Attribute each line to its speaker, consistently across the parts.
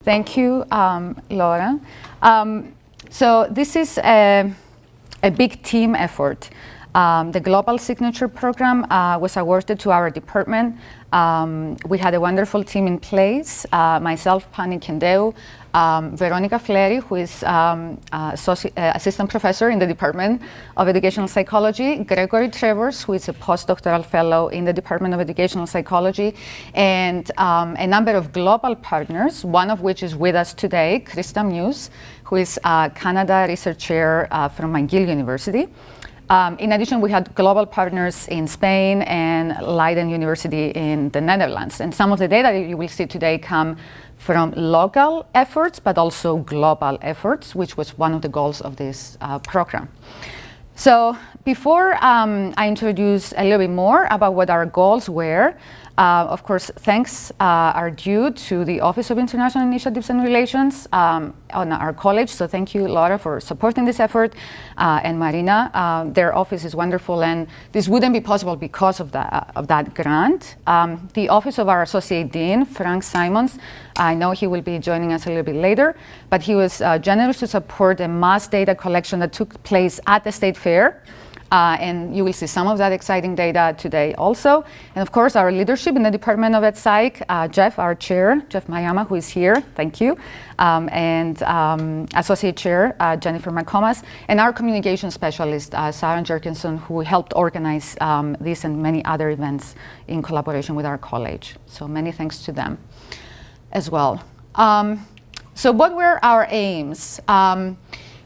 Speaker 1: Thank you, Laura. So this is a big team effort. The Global Signature Program was awarded to our department. We had a wonderful team in place, myself, Panayiota Kendeou, Veronica Fleri, who is assistant professor in the Department of Educational Psychology, Gregory Travers, who is a postdoctoral fellow in the Department of Educational Psychology, and a number of global partners, one of which is with us today, Krista Muse, who is Canada Research Chair from McGill University. In addition, we had global partners in Spain and Leiden University in the Netherlands. And some of the data that you will see today come from local efforts, but also global efforts, which was one of the goals of this program. So before I introduce a little bit more about what our goals were, of course, thanks are due to the Office of International Initiatives and Relations on our college. So thank you, Laura, for supporting this effort, and Marina. Their office is wonderful, and this wouldn't be possible because of that grant. The office of our Associate Dean, Frank Simons, I know he will be joining us a little bit later, but he was generous to support a mass data collection that took place at the State Fair. And you will see some of that exciting data today also. And of course, our leadership in the Department of Ed Psych, Jeff, our chair, Jeff Mayama, who is here, thank you, and Associate Chair, Jennifer McComas, and our communication specialist, Sarah Jerkinson, who helped organize this and many other events in collaboration with our college. So many thanks to them as well. So what were our aims?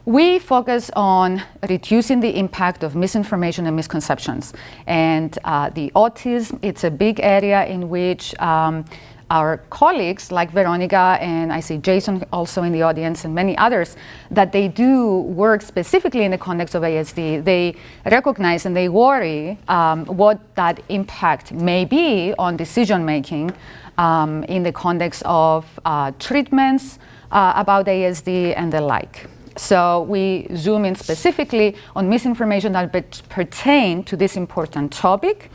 Speaker 1: We focus on reducing the impact of misinformation and misconceptions. And the autism, it's a big area in which our colleagues like Veronica, and I see Jason also in the audience, and many others, that they do work specifically in the context of ASD. They recognize and they worry what that impact may be on decision making in the context of treatments about ASD and the like. So we zoom in specifically on misinformation that pertain to this important topic.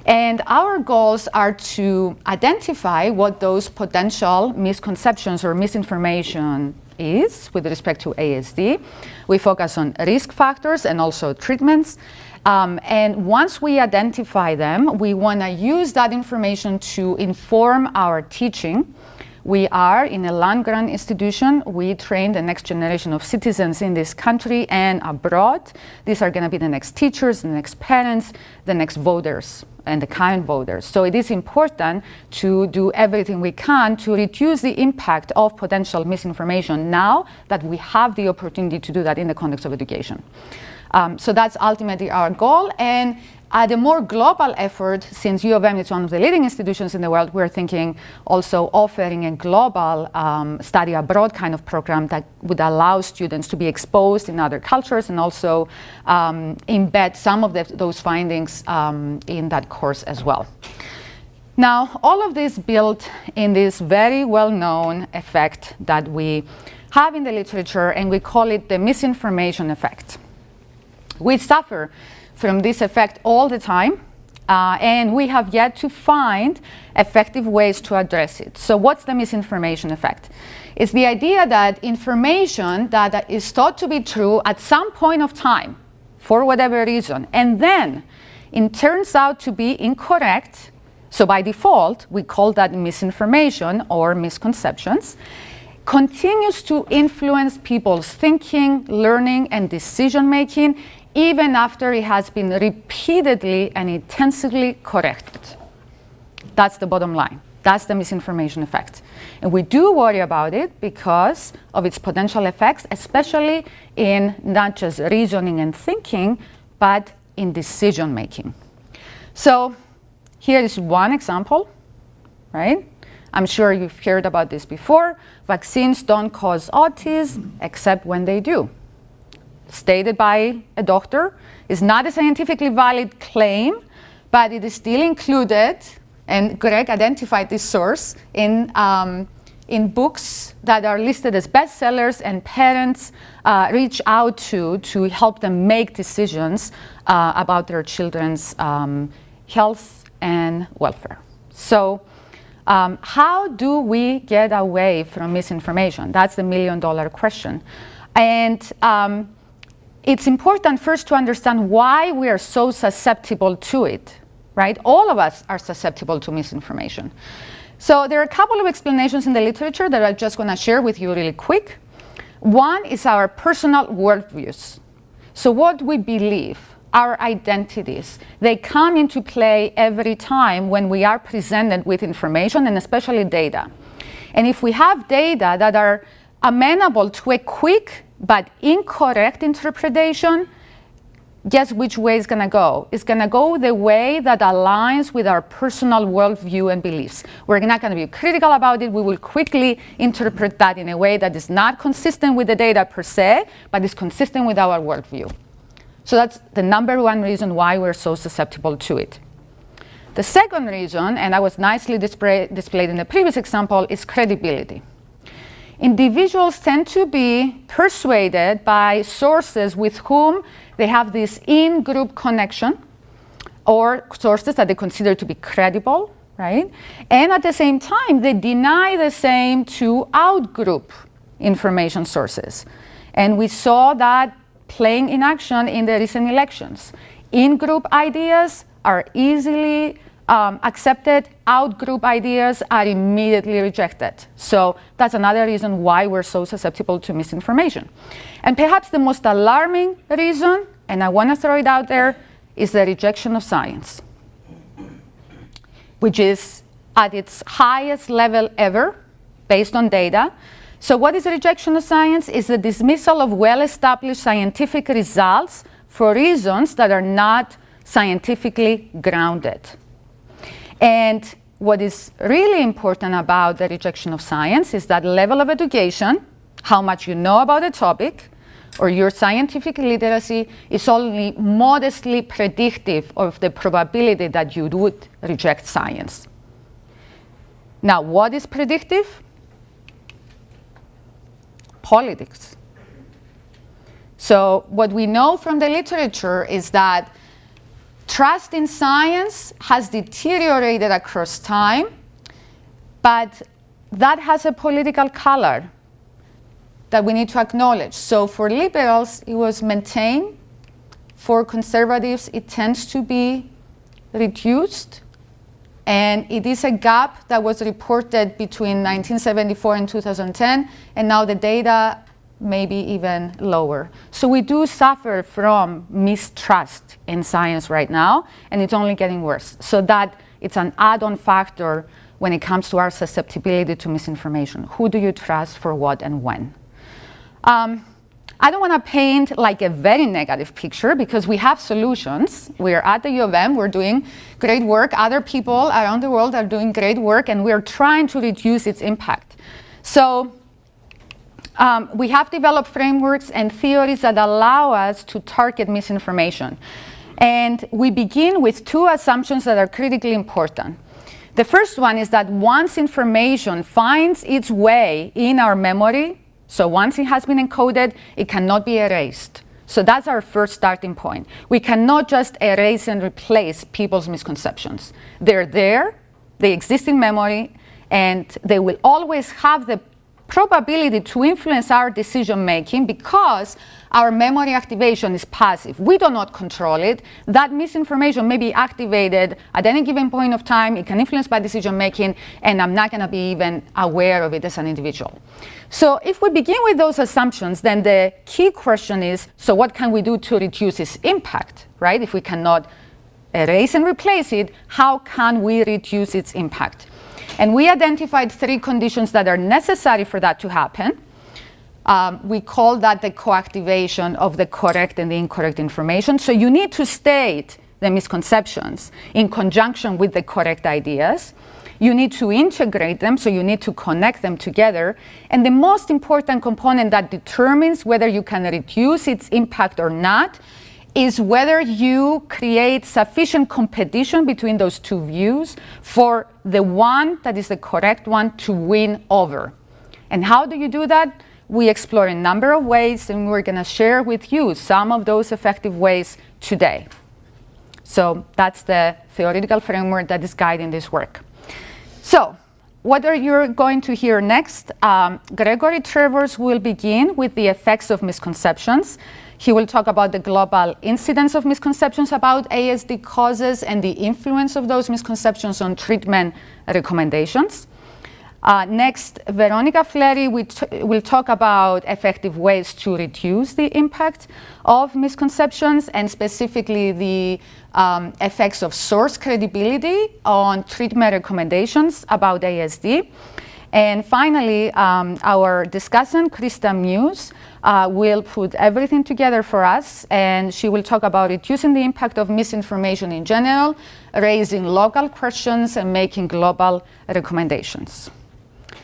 Speaker 1: And our goals are to identify what those potential misconceptions or misinformation is with respect to ASD. We focus on risk factors and also treatments. And once we identify them, we want to use that information to inform our teaching. We are in a land-grant institution. We train the next generation of citizens in this country and abroad. These are going to be the next teachers, the next parents, the next voters, and the current voters. So it is important to do everything we can to reduce the impact of potential misinformation now that we have the opportunity to do that in the context of education. So that's ultimately our goal. And at a more global effort, since U of M is one of the leading institutions in the world, we're thinking also offering a global study abroad kind of program that would allow students to be exposed in other cultures and also embed some of those findings in that course as well. Now, all of this built in this very well-known effect that we have in the literature, and we call it the misinformation effect. We suffer from this effect all the time, and we have yet to find effective ways to address it. So what's the misinformation effect? It's the idea that information that is thought to be true at some point of time, for whatever reason, and then it turns out to be incorrect. So by default, we call that misinformation or misconceptions, continues to influence people's thinking, learning, and decision-making, even after it has been repeatedly and intensively corrected. That's the bottom line. That's the misinformation effect. And we do worry about it because of its potential effects, especially in not just reasoning and thinking, but in decision making. So here is one example, right? I'm sure you've heard about this before. Vaccines don't cause autism except when they do. Stated by a doctor, is not a scientifically valid claim, but it is still included, and Greg identified this source in books that are listed as bestsellers, and parents reach out to help them make decisions about their children's health and welfare. So How do we get away from misinformation? That's the million-dollar question. And it's important first to understand why we are so susceptible to it, right? All of us are susceptible to misinformation. So there are a couple of explanations in the literature that I'm just going to share with you really quick. One is our personal worldviews. So what we believe, our identities, they come into play every time when we are presented with information, and especially data. And if we have data that are amenable to a quick but incorrect interpretation, guess which way it's going to go? It's going to go the way that aligns with our personal worldview and beliefs. We're not going to be critical about it. We will quickly interpret that in a way that is not consistent with the data per se, but is consistent with our worldview. So that's the number one reason why we're so susceptible to it. The second reason, and that was nicely displayed in the previous example, is credibility. Individuals tend to be persuaded by sources with whom they have this in-group connection, or sources that they consider to be credible, right? And at the same time, they deny the same to out-group information sources. And we saw that playing in action in the recent elections. In-group ideas are easily accepted, out-group ideas are immediately rejected. So that's another reason why we're so susceptible to misinformation. And perhaps the most alarming reason, and I want to throw it out there, is the rejection of science, which is at its highest level ever, based on data. So what is rejection of science? It's the dismissal of well-established scientific results for reasons that are not scientifically grounded. And what is really important about the rejection of science is that level of education, how much you know about a topic, or your scientific literacy is only modestly predictive of the probability that you would reject science. Now, what is predictive? Politics. So what we know from the literature is that trust in science has deteriorated across time, but that has a political color that we need to acknowledge. So for liberals, it was maintained. For conservatives, it tends to be reduced. And it is a gap that was reported between 1974 and 2010, and now the data maybe even lower. So we do suffer from mistrust in science right now, and it's only getting worse. So that it's an add-on factor when it comes to our susceptibility to misinformation. Who do you trust for what and when? I don't want to paint like a very negative picture because we have solutions. We're at the U of M, we're doing great work. Other people around the world are doing great work, and we're trying to reduce its impact. So we have developed frameworks and theories that allow us to target misinformation. And we begin with two assumptions that are critically important. The first one is that once information finds its way in our memory, so once it has been encoded, it cannot be erased. So that's our first starting point. We cannot just erase and replace people's misconceptions. They're there, they exist in memory, and they will always have the probability to influence our decision making because our memory activation is passive. We do not control it. That misinformation may be activated at any given point of time. It can influence my decision making, and I'm not going to be even aware of it as an individual. So if we begin with those assumptions, then the key question is, so what can we do to reduce its impact, right? If we cannot erase and replace it, how can we reduce its impact? And we identified three conditions that are necessary for that to happen. We call that the coactivation of the correct and the incorrect information. So you need to state the misconceptions in conjunction with the correct ideas. You need to integrate them, so you need to connect them together. And the most important component that determines whether you can reduce its impact or not is whether you create sufficient competition between those two views for the one that is the correct one to win over. And how do you do that? We explore a number of ways, and we're going to share with you some of those effective ways today. So that's the theoretical framework that is guiding this work. So what are you going to hear next? Gregory Travers will begin with the effects of misconceptions. He will talk about the global incidence of misconceptions about ASD causes and the influence of those misconceptions on treatment recommendations. Next, Veronica Flery will talk about effective ways to reduce the impact of misconceptions and specifically the effects of source credibility on treatment recommendations about ASD. And finally, our discussant, Krista Muse, will put everything together for us, and she will talk about reducing the impact of misinformation in general, raising local questions, and making global recommendations.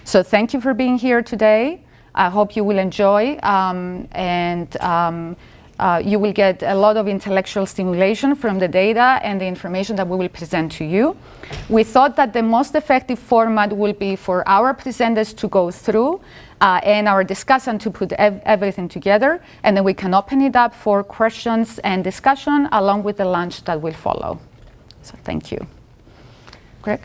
Speaker 1: So thank you for being here today. I hope you will enjoy you will get a lot of intellectual stimulation from the data and the information that we will present to you. We thought that the most effective format will be for our presenters to go through and our discussant to put everything together, and then we can open it up for questions and discussion along with the lunch that will follow. So thank you. Greg?